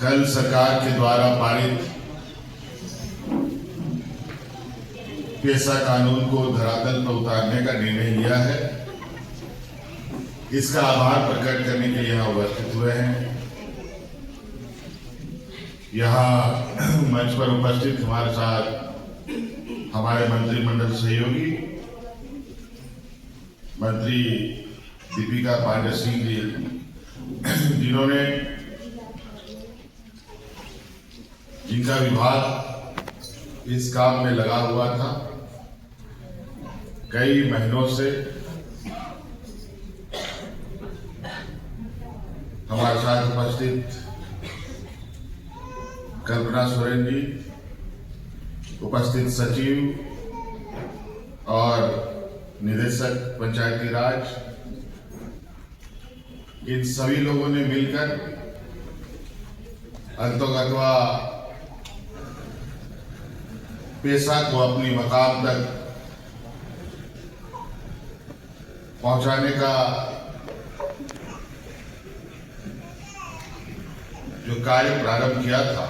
कल सरकार के द्वारा पारित पेशा कानून को धरातल पर उतारने का निर्णय लिया है। इसका आभार प्रकट करने के लिए यहाँ उपस्थित हुए हैं। यहाँ मंच पर उपस्थित हमारे साथ हमारे मंत्रिमंडल सहयोगी मंत्री दीपिका पांडे सिंह जी, जिनका विभाग इस काम में लगा हुआ था कई महीनों से। हमारे साथ उपस्थित कल्पना सोरेन जी, उपस्थित सचिव और निदेशक पंचायती राज, इन सभी लोगों ने मिलकर अंतोगत्वा पेशा को अपनी मकाम तक पहुंचाने का जो कार्य प्रारंभ किया था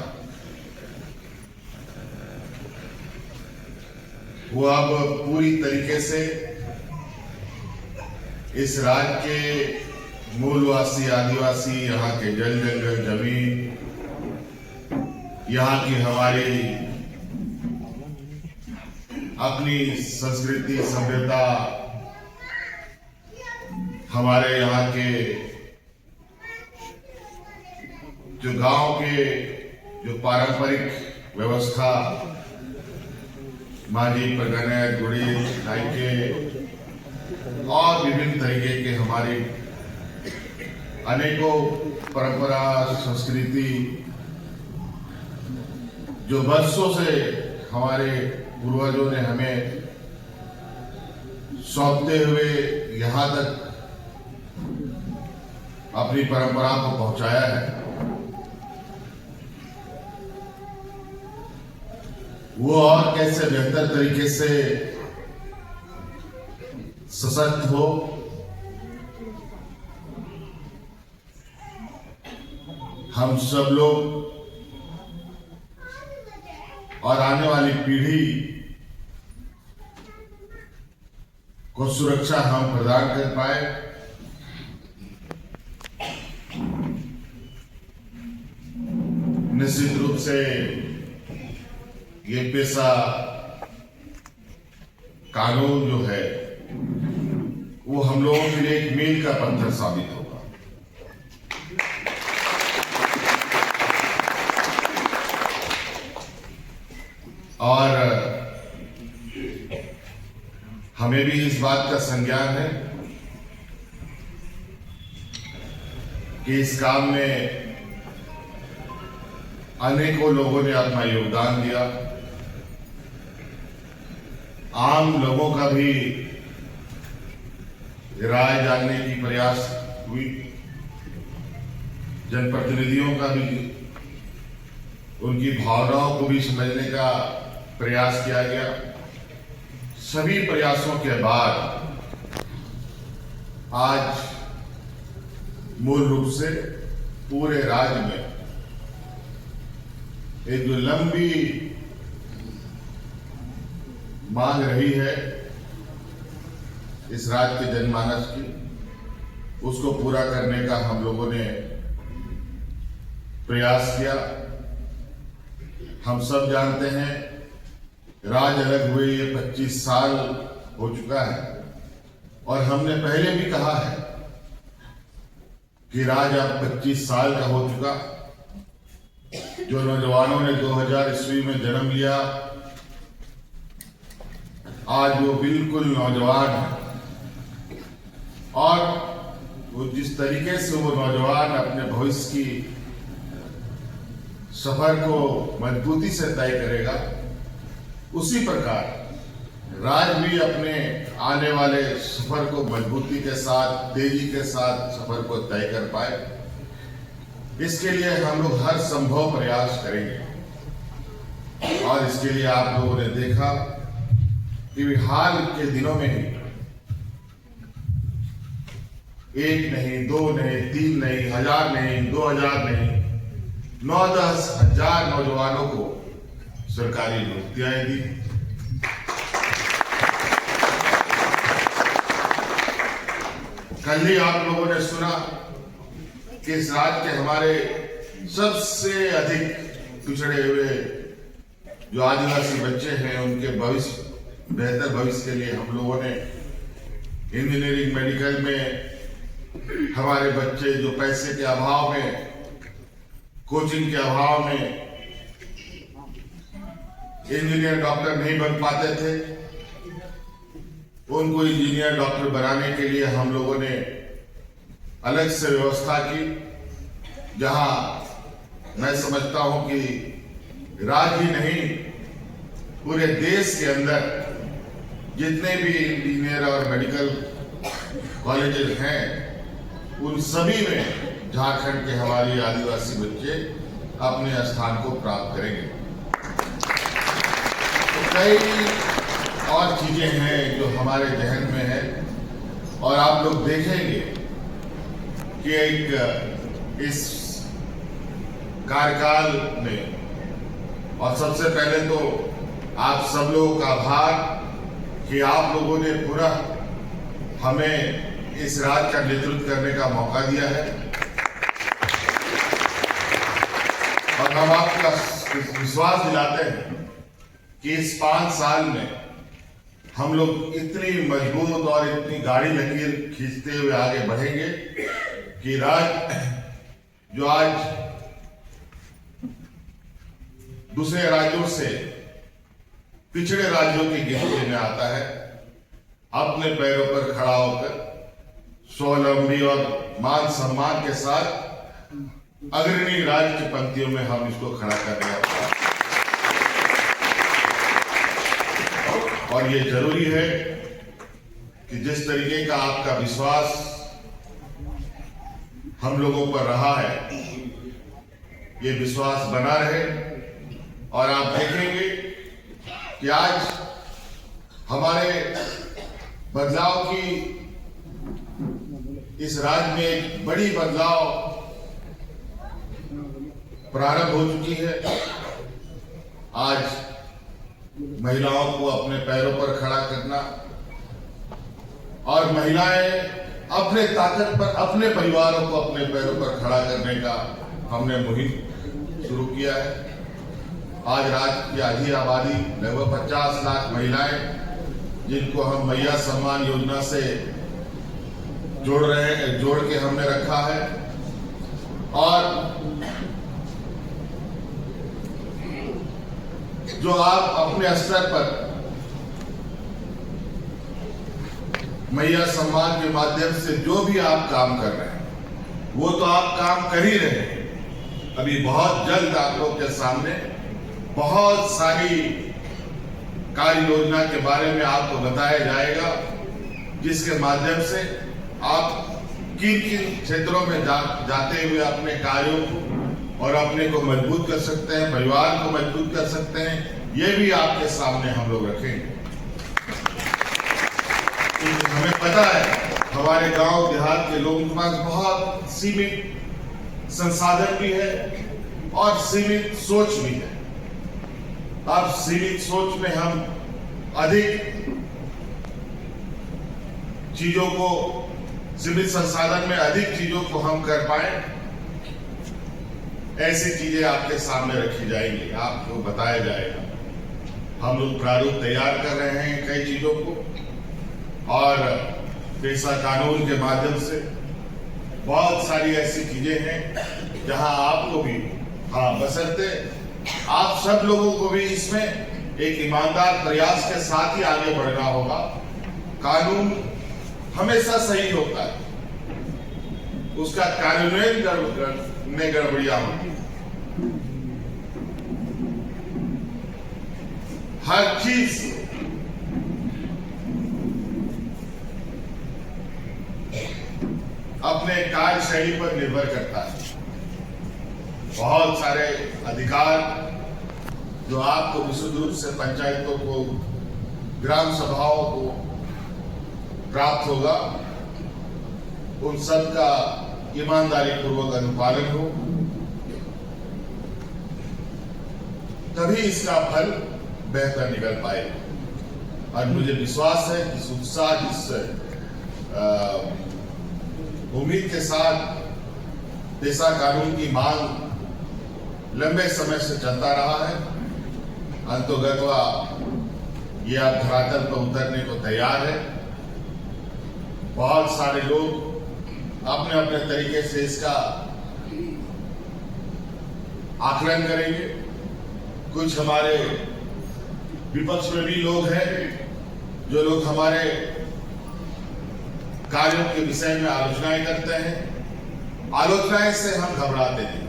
वो अब पूरी तरीके से इस राज्य के मूलवासी आदिवासी, यहाँ के जल जंगल जमीन, यहाँ की हमारी अपनी संस्कृति सभ्यता, हमारे यहाँ के जो गांव के जो पारंपरिक व्यवस्था, माझी परगने गुड़ी नाइके और विभिन्न तरीके के हमारी अनेकों परंपरा संस्कृति जो वर्षों से हमारे पूर्वजों ने हमें सौंपते हुए यहाँ तक अपनी परंपरा को पहुंचाया है, वो और कैसे बेहतर तरीके से सशक्त हो, हम सब लोग और आने वाली पीढ़ी को सुरक्षा हम प्रदान कर पाए। निश्चित रूप से ये पेशा कानून जो है वो हम लोगों के लिए एक मील का पत्थर साबित होगा। और हमें भी इस बात का संज्ञान है कि इस काम में अनेकों लोगों ने अपना योगदान दिया। आम लोगों का भी राय जानने की प्रयास हुई, जनप्रतिनिधियों का भी उनकी भावनाओं को भी समझने का प्रयास किया गया। सभी प्रयासों के बाद आज मूल रूप से पूरे राज्य में एक जो लंबी मांग रही है इस राज्य के जनमानस की, उसको पूरा करने का हम लोगों ने प्रयास किया। हम सब जानते हैं राज्य अलग हुए ये 25 साल हो चुका है और हमने पहले भी कहा है कि राज्य अब 25 साल का हो चुका। जो नौजवानों ने 2000 ईस्वी में जन्म लिया, आज वो बिल्कुल नौजवान है और वो जिस तरीके से वो नौजवान अपने भविष्य की सफर को मजबूती से तय करेगा, उसी प्रकार राज्य भी अपने आने वाले सफर को मजबूती के साथ, तेजी के साथ सफर को तय कर पाए। इसके लिए हम लोग हर संभव प्रयास करेंगे और इसके लिए आप लोगों ने देखा कि हाल के दिनों में ही 1 नहीं, 2 नहीं, 3 नहीं, 1000 नहीं, 2000 नहीं, 9-10 हजार नौजवानों को सरकारी नियुक्तियां दी। कल ही आप लोगों ने सुना कि इस राज्य के हमारे सबसे अधिक पिछड़े हुए जो आदिवासी बच्चे हैं, उनके भविष्य, बेहतर भविष्य के लिए हम लोगों ने इंजीनियरिंग, मेडिकल में हमारे बच्चे जो पैसे के अभाव में, कोचिंग के अभाव में इंजीनियर, डॉक्टर नहीं बन पाते थे, उनको इंजीनियर, डॉक्टर बनाने के लिए हम लोगों ने अलग से व्यवस्था की। जहां मैं समझता हूं कि राज्य ही नहीं, पूरे देश के अंदर जितने भी इंजीनियर और मेडिकल कॉलेजेस हैं, उन सभी में झारखंड के हमारे आदिवासी बच्चे अपने स्थान को प्राप्त करेंगे। तो कई और चीजें हैं जो हमारे जहन में है, और आप लोग देखेंगे कि एक इस कार्यकाल में, और सबसे पहले तो आप सब लोगों का आभार कि आप लोगों ने पुनः हमें इस राज्य का नेतृत्व करने का मौका दिया है, और हम आपका विश्वास दिलाते हैं कि इस 5 साल में हम लोग इतनी मजबूत और इतनी गाड़ी लकीर खींचते हुए आगे बढ़ेंगे कि राज्य जो आज दूसरे राज्यों से पिछड़े राज्यों की गिनती में आता है, अपने पैरों पर खड़ा होकर स्वावलंबी और मान सम्मान के साथ अग्रणी राज्य की पंक्तियों में हम इसको खड़ा कर रहे हैं। और ये जरूरी है कि जिस तरीके का आपका विश्वास हम लोगों पर रहा है, ये विश्वास बना रहे, और आप देखेंगे कि आज हमारे बदलाव की, इस राज्य में एक बड़ी बदलाव प्रारंभ हो चुकी है। आज महिलाओं को अपने पैरों पर खड़ा करना, और महिलाएं अपने ताकत पर अपने परिवारों को अपने पैरों पर खड़ा करने का हमने मुहिम शुरू किया है। आज राज्य की आधी आबादी, लगभग 50 लाख महिलाएं, जिनको हम मैया सम्मान योजना से जोड़ के हमने रखा है, और जो आप अपने स्तर पर मैया सम्मान के माध्यम से जो भी आप काम कर रहे हैं, वो तो आप काम कर ही रहे हैं। अभी बहुत जल्द आप लोग के सामने बहुत सारी कार्य योजना के बारे में आपको बताया जाएगा, जिसके माध्यम से आप किन किन क्षेत्रों में जाते हुए अपने कार्यों को और अपने को मजबूत कर सकते हैं, परिवार को मजबूत कर सकते हैं, ये भी आपके सामने हम लोग रखेंगे। हमें पता है हमारे गांव देहात के लोगों के पास बहुत सीमित संसाधन भी है और सीमित सोच भी है। अब सीमित सोच में हम अधिक चीजों को, सीमित संसाधन में अधिक चीजों को हम कर पाए, ऐसी चीजें आपके सामने रखी जाएंगी, आपको बताया जाएगा। हम लोग प्रारूप तैयार कर रहे हैं कई चीजों को, और पेशा कानून के माध्यम से बहुत सारी ऐसी चीजें हैं जहां आपको भी, बशर्ते आप सब लोगों को भी इसमें एक ईमानदार प्रयास के साथ ही आगे बढ़ना होगा। कानून हमेशा सही होता है, उसका कार्यान्वयन में गड़बड़ियां होती, हर चीज अपने कार्यशैली पर निर्भर करता है। बहुत सारे अधिकार जो आपको विशुद्ध रूप से पंचायतों को, ग्राम सभाओं को प्राप्त होगा, उन सब का ईमानदारी पूर्वक अनुपालन हो, तभी इसका फल बेहतर निकल पाएगा। और मुझे विश्वास है कि इस उत्साह, इस उम्मीद के साथ पेशा कानून की मांग लंबे समय से चलता रहा है। अंतोगत्वा ये अब धरातल पर उतरने को तैयार है। बहुत सारे लोग अपने अपने तरीके से इसका आकलन करेंगे। कुछ हमारे विपक्ष में भी लोग हैं जो लोग हमारे कार्यों के विषय में आलोचनाएं करते हैं। आलोचनाएं से हम घबराते नहीं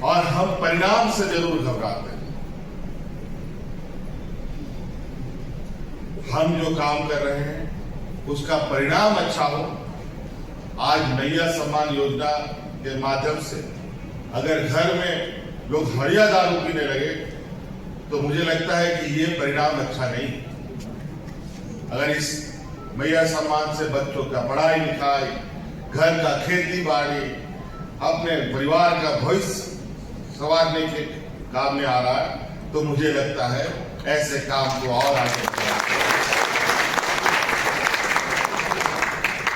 और हम परिणाम से जरूर घबराते हैं। हम जो काम कर रहे हैं उसका परिणाम अच्छा हो। आज मैया सम्मान योजना के माध्यम से अगर घर में लोग हड़िया दारू पीने लगे तो मुझे लगता है कि ये परिणाम अच्छा नहीं। अगर इस मैया सम्मान से बच्चों का पढ़ाई लिखाई, घर का खेती बाड़ी, अपने परिवार का भविष्य संवारने के काम में आ रहा है तो मुझे लगता है ऐसे काम को और आगे बढ़ाना।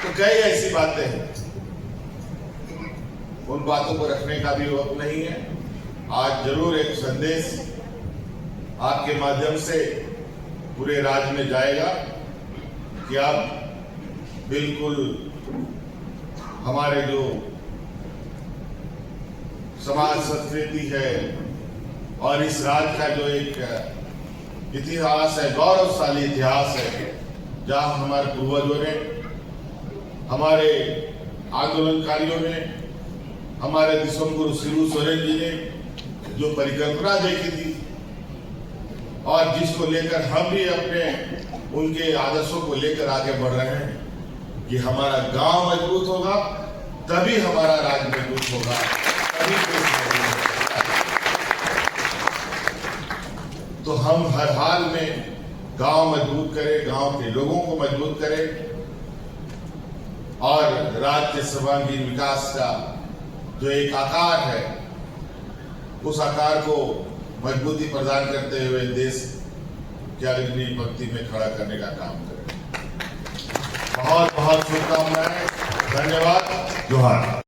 तो कई ऐसी बातें हैं, उन बातों को रखने का भी वक्त नहीं है। आज जरूर एक संदेश आपके माध्यम से पूरे राज्य में जाएगा कि आप बिल्कुल हमारे जो समाज संस्कृति है और इस राज्य का जो एक इतिहास है, गौरवशाली इतिहास है, जहां हमारे पूर्वजों ने, हमारे आंदोलनकारियों ने, हमारे दिसंगुरु शिबू सोरेन जी ने जो परिकल्पना देखी थी और जिसको लेकर हम भी अपने उनके आदर्शों को लेकर आगे बढ़ रहे हैं कि हमारा गांव मजबूत होगा तभी हमारा राज्य मजबूत होगा, तभी देश मजबूत होगा। तो हम हर हाल में गांव मजबूत करें, गांव के लोगों को मजबूत करें और राज्य के सर्वांगीण विकास का जो एक आकार है उस आकार को मजबूती प्रदान करते हुए देश की अग्रणी पंक्ति में खड़ा करने का काम करें। बहुत बहुत शुभकामनाएं, धन्यवाद, जोहार।